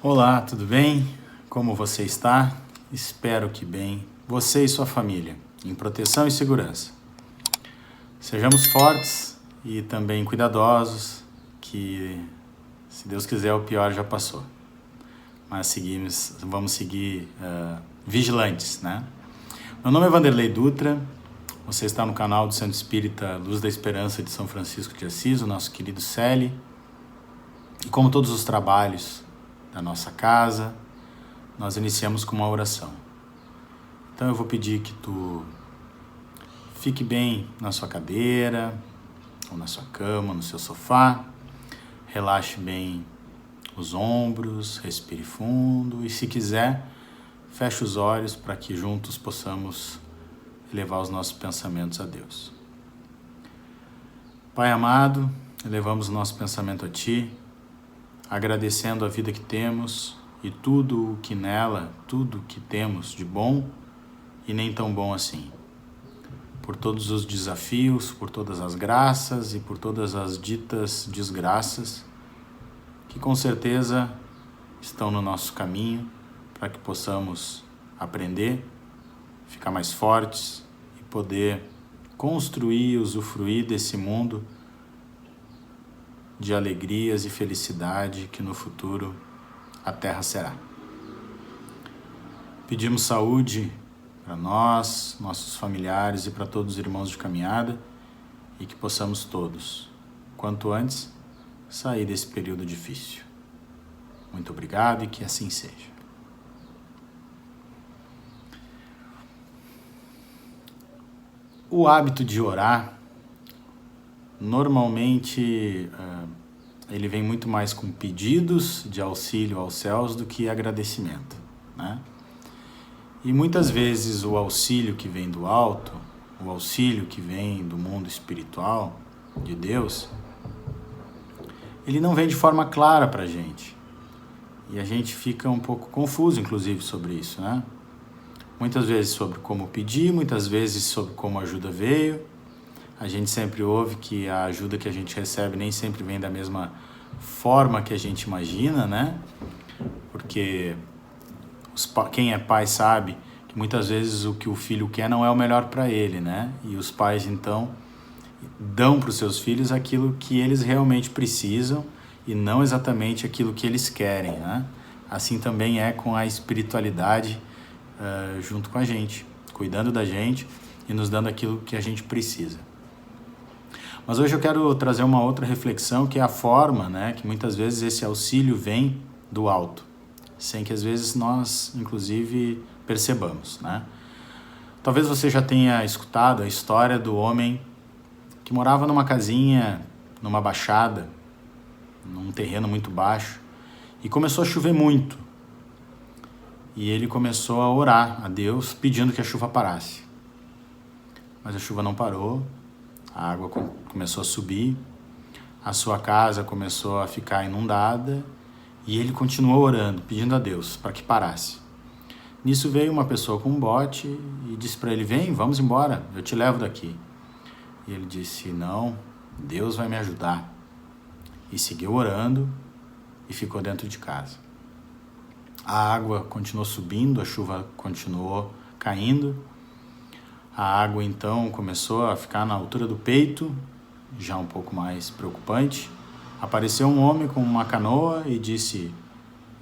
Olá, tudo bem? Como você está? Espero que bem. Você e sua família, em proteção e segurança. Sejamos fortes e também cuidadosos, que se Deus quiser o pior já passou. Mas vamos seguir vigilantes, né? Meu nome é Vanderlei Dutra, você está no canal do Centro Espírita Luz da Esperança de São Francisco de Assis, o nosso querido Celi. E como todos os trabalhos da nossa casa, nós iniciamos com uma oração. Então eu vou pedir que tu fique bem na sua cadeira, ou na sua cama, no seu sofá, relaxe bem os ombros, respire fundo e, se quiser, feche os olhos para que juntos possamos elevar os nossos pensamentos a Deus. Pai amado, elevamos o nosso pensamento a Ti, agradecendo a vida que temos e tudo o que nela, tudo que temos de bom e nem tão bom assim. Por todos os desafios, por todas as graças e por todas as ditas desgraças que com certeza estão no nosso caminho para que possamos aprender, ficar mais fortes e poder construir e usufruir desse mundo de alegrias e felicidade que no futuro a Terra será. Pedimos saúde para nós, nossos familiares e para todos os irmãos de caminhada e que possamos todos, quanto antes, sair desse período difícil. Muito obrigado e que assim seja. O hábito de orar normalmente ele vem muito mais com pedidos de auxílio aos céus do que agradecimento, né? E muitas vezes o auxílio que vem do alto, o auxílio que vem do mundo espiritual, de Deus, ele não vem de forma clara para a gente. E a gente fica um pouco confuso, inclusive, sobre isso, né? Muitas vezes sobre como pedir, muitas vezes sobre como a ajuda veio. A gente sempre ouve que a ajuda que a gente recebe nem sempre vem da mesma forma que a gente imagina, né? Porque quem é pai sabe que muitas vezes o que o filho quer não é o melhor para ele, né? E os pais, então, dão para os seus filhos aquilo que eles realmente precisam e não exatamente aquilo que eles querem, né? Assim também é com a espiritualidade junto com a gente, cuidando da gente e nos dando aquilo que a gente precisa. Mas hoje eu quero trazer uma outra reflexão, que é a forma, né, que muitas vezes esse auxílio vem do alto, sem que às vezes nós, inclusive, percebamos, né? Talvez você já tenha escutado a história do homem que morava numa casinha, numa baixada, num terreno muito baixo, e começou a chover muito. E ele começou a orar a Deus pedindo que a chuva parasse. Mas a chuva não parou. A água começou a subir, a sua casa começou a ficar inundada e ele continuou orando, pedindo a Deus para que parasse. Nisso veio uma pessoa com um bote e disse para ele: vem, vamos embora, eu te levo daqui. E ele disse: não, Deus vai me ajudar. E seguiu orando e ficou dentro de casa. A água continuou subindo, a chuva continuou caindo. A água então começou a ficar na altura do peito, já um pouco mais preocupante. Apareceu um homem com uma canoa e disse: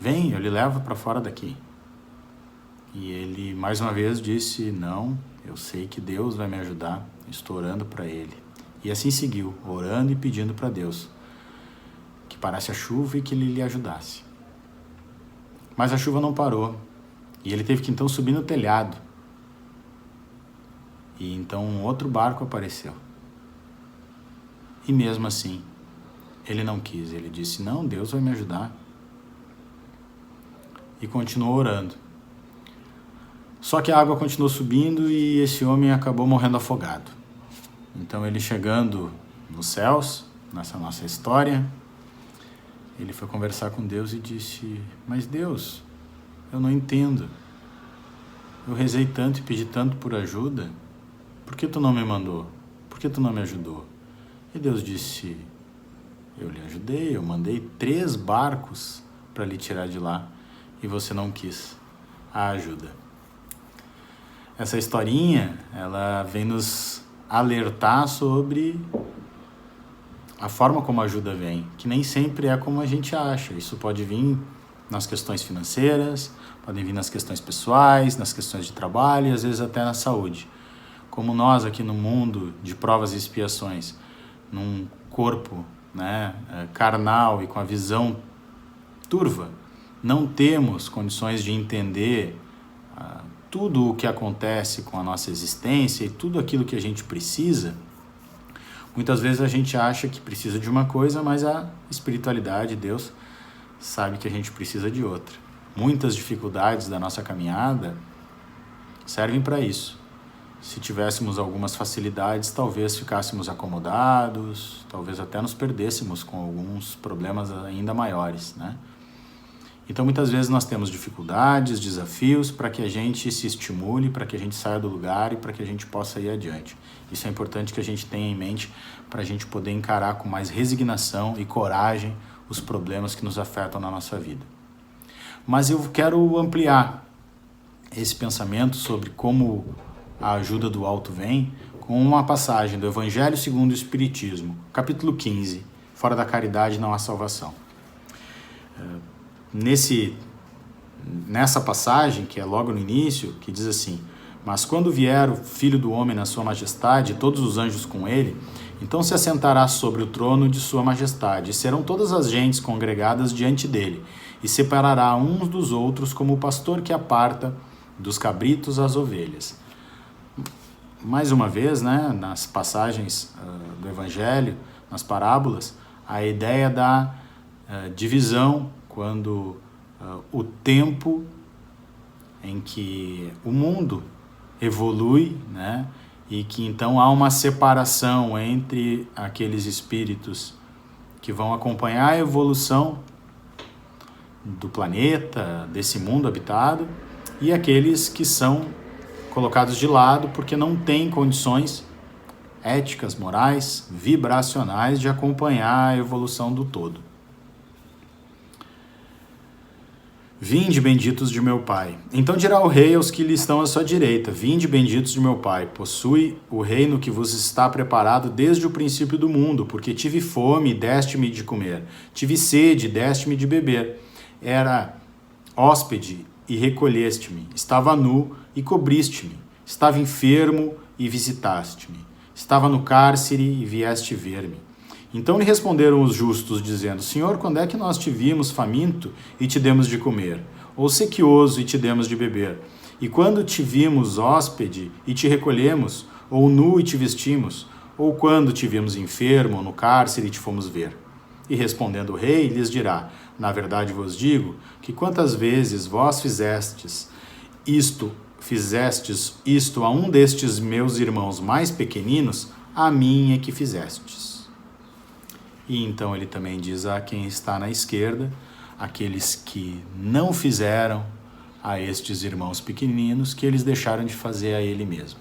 vem, eu lhe levo para fora daqui. E ele mais uma vez disse: não, eu sei que Deus vai me ajudar, estou orando para Ele. E assim seguiu, orando e pedindo para Deus que parasse a chuva e que Ele lhe ajudasse. Mas a chuva não parou e ele teve que então subir no telhado. E então um outro barco apareceu. E mesmo assim, ele não quis. Ele disse: não, Deus vai me ajudar. E continuou orando. Só que a água continuou subindo e esse homem acabou morrendo afogado. Então ele, chegando nos céus, nessa nossa história, ele foi conversar com Deus e disse: mas Deus, eu não entendo. Eu rezei tanto e pedi tanto por ajuda. Por que tu não me mandou? Por que tu não me ajudou? E Deus disse: eu lhe ajudei, eu mandei 3 barcos para lhe tirar de lá e você não quis a ajuda. Essa historinha, ela vem nos alertar sobre a forma como a ajuda vem, que nem sempre é como a gente acha. Isso pode vir nas questões financeiras, podem vir nas questões pessoais, nas questões de trabalho e às vezes até na saúde. Como nós aqui no mundo de provas e expiações, num corpo, né, carnal e com a visão turva, não temos condições de entender tudo o que acontece com a nossa existência e tudo aquilo que a gente precisa. Muitas vezes a gente acha que precisa de uma coisa, mas a espiritualidade, Deus, sabe que a gente precisa de outra. Muitas dificuldades da nossa caminhada servem para isso. Se tivéssemos algumas facilidades, talvez ficássemos acomodados, talvez até nos perdêssemos com alguns problemas ainda maiores, né? Então, muitas vezes nós temos dificuldades, desafios para que a gente se estimule, para que a gente saia do lugar e para que a gente possa ir adiante. Isso é importante que a gente tenha em mente para a gente poder encarar com mais resignação e coragem os problemas que nos afetam na nossa vida. Mas eu quero ampliar esse pensamento sobre como a ajuda do alto vem com uma passagem do Evangelho segundo o Espiritismo, capítulo 15, fora da caridade não há salvação. Nessa passagem, que é logo no início, que diz assim: mas quando vier o Filho do Homem na sua majestade, e todos os anjos com ele, então se assentará sobre o trono de sua majestade, e serão todas as gentes congregadas diante dele, e separará uns dos outros como o pastor que aparta dos cabritos as ovelhas. Mais uma vez, né, nas passagens do Evangelho, nas parábolas, a ideia da divisão, quando o tempo em que o mundo evolui, né, e que então há uma separação entre aqueles espíritos que vão acompanhar a evolução do planeta, desse mundo habitado, e aqueles que são colocados de lado porque não têm condições éticas, morais, vibracionais de acompanhar a evolução do todo. Vinde, benditos de meu Pai. Então dirá o rei aos que lhe estão à sua direita: vinde, benditos de meu Pai, possui o reino que vos está preparado desde o princípio do mundo, porque tive fome e deste-me de comer, tive sede e deste-me de beber, era hóspede e recolheste-me, estava nu e cobriste-me, estava enfermo e visitaste-me, estava no cárcere e vieste ver-me. Então lhe responderam os justos, dizendo: Senhor, quando é que nós te vimos faminto e te demos de comer, ou sequioso e te demos de beber? E quando te vimos hóspede e te recolhemos, ou nu e te vestimos, ou quando te vimos enfermo ou no cárcere e te fomos ver? E respondendo o rei, lhes dirá: na verdade vos digo que quantas vezes vós fizestes isto a um destes meus irmãos mais pequeninos, a mim é que fizestes. E então ele também diz a quem está na esquerda: aqueles que não fizeram a estes irmãos pequeninos, que eles deixaram de fazer a ele mesmo.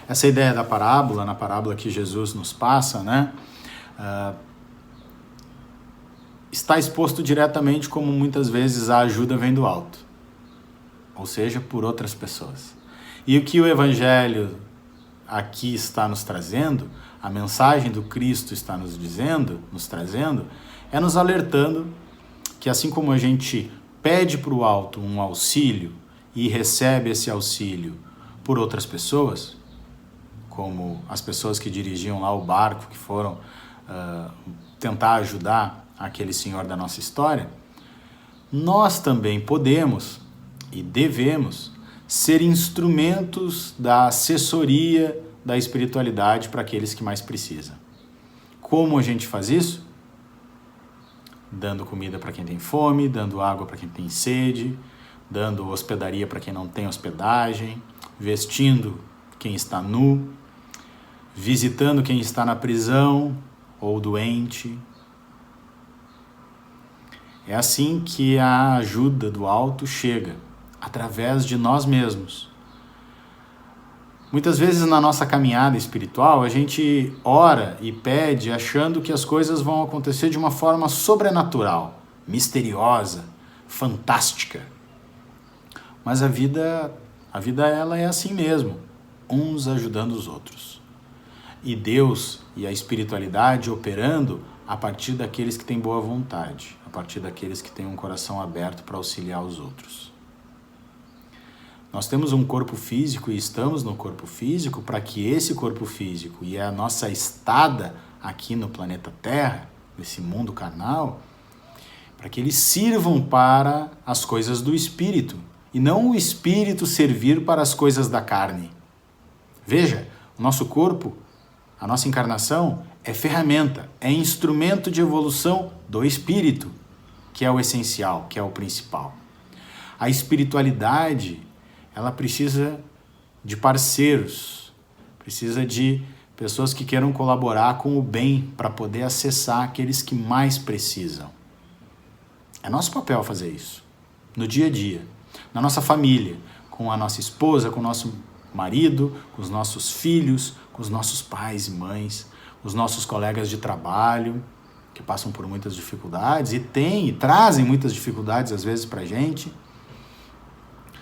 Essa ideia da parábola, na parábola que Jesus nos passa, né, está exposto diretamente como muitas vezes a ajuda vem do alto, ou seja, por outras pessoas. E o que o Evangelho aqui está nos trazendo, a mensagem do Cristo está nos trazendo, é nos alertando que assim como a gente pede para o alto um auxílio e recebe esse auxílio por outras pessoas, como as pessoas que dirigiam lá o barco, que foram tentar ajudar aquele senhor da nossa história, nós também podemos e devemos ser instrumentos da assessoria da espiritualidade para aqueles que mais precisam. Como a gente faz isso? Dando comida para quem tem fome, dando água para quem tem sede, dando hospedaria para quem não tem hospedagem, vestindo quem está nu, visitando quem está na prisão ou doente. É assim que a ajuda do alto chega, através de nós mesmos. Muitas vezes na nossa caminhada espiritual, a gente ora e pede achando que as coisas vão acontecer de uma forma sobrenatural, misteriosa, fantástica. Mas a vida ela é assim mesmo, uns ajudando os outros. E Deus e a espiritualidade operando a partir daqueles que têm boa vontade, a partir daqueles que têm um coração aberto para auxiliar os outros. Nós temos um corpo físico e estamos no corpo físico para que esse corpo físico e a nossa estada aqui no planeta Terra, nesse mundo carnal, para que eles sirvam para as coisas do espírito e não o espírito servir para as coisas da carne. Veja, o nosso corpo, a nossa encarnação é ferramenta, é instrumento de evolução do espírito, que é o essencial, que é o principal. A espiritualidade, ela precisa de parceiros, precisa de pessoas que queiram colaborar com o bem para poder acessar aqueles que mais precisam. É nosso papel fazer isso, no dia a dia, na nossa família, com a nossa esposa, com o nosso marido, com os nossos filhos, com os nossos pais e mães, os nossos colegas de trabalho, que passam por muitas dificuldades e trazem muitas dificuldades às vezes para a gente.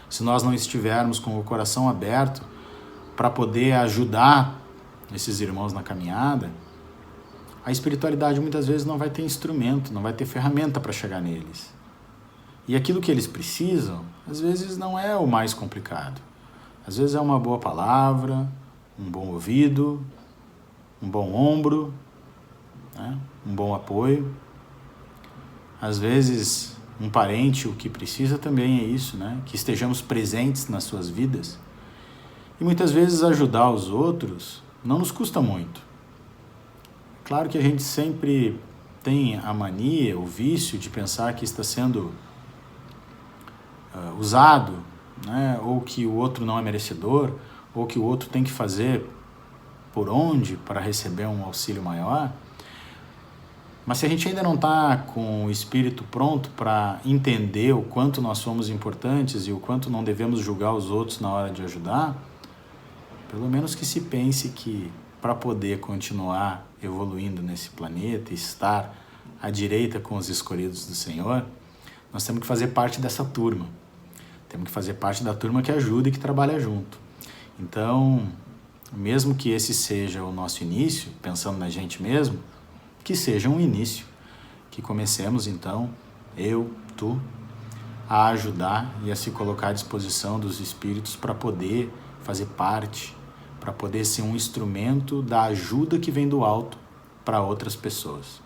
Se nós não estivermos com o coração aberto para poder ajudar esses irmãos na caminhada, a espiritualidade muitas vezes não vai ter instrumento, não vai ter ferramenta para chegar neles. E aquilo que eles precisam, às vezes não é o mais complicado. Às vezes é uma boa palavra, um bom ouvido, um bom ombro, né? Um bom apoio. Às vezes um parente, o que precisa também é isso, né? Que estejamos presentes nas suas vidas. E muitas vezes ajudar os outros não nos custa muito. Claro que a gente sempre tem a mania, o vício de pensar que está sendo usado, né? Ou que o outro não é merecedor, ou que o outro tem que fazer por onde para receber um auxílio maior. Mas se a gente ainda não está com o espírito pronto para entender o quanto nós somos importantes e o quanto não devemos julgar os outros na hora de ajudar, pelo menos que se pense que para poder continuar evoluindo nesse planeta e estar à direita com os escolhidos do Senhor, nós temos que fazer parte dessa turma. Temos que fazer parte da turma que ajuda e que trabalha junto. Então, mesmo que esse seja o nosso início, pensando na gente mesmo, que seja um início, que comecemos então, eu, tu, a ajudar e a se colocar à disposição dos espíritos para poder fazer parte, para poder ser um instrumento da ajuda que vem do alto para outras pessoas.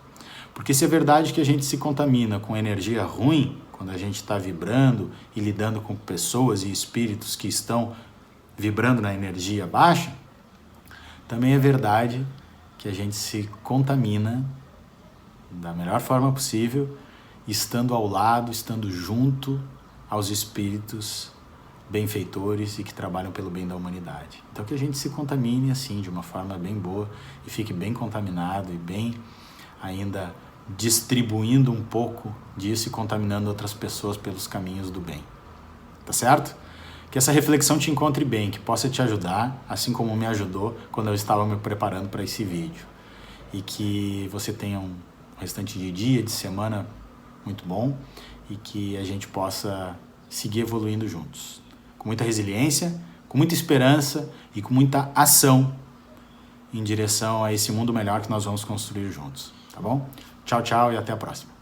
Porque se é verdade que a gente se contamina com energia ruim, quando a gente está vibrando e lidando com pessoas e espíritos que estão vibrando na energia baixa, também é verdade que a gente se contamina da melhor forma possível, estando ao lado, estando junto aos espíritos benfeitores e que trabalham pelo bem da humanidade. Então que a gente se contamine assim, de uma forma bem boa e fique bem contaminado e bem ainda distribuindo um pouco disso e contaminando outras pessoas pelos caminhos do bem. Tá certo? Que essa reflexão te encontre bem, que possa te ajudar, assim como me ajudou quando eu estava me preparando para esse vídeo. E que você tenha um restante de dia, de semana muito bom e que a gente possa seguir evoluindo juntos. Com muita resiliência, com muita esperança e com muita ação em direção a esse mundo melhor que nós vamos construir juntos. Tá bom? Tchau, tchau e até a próxima.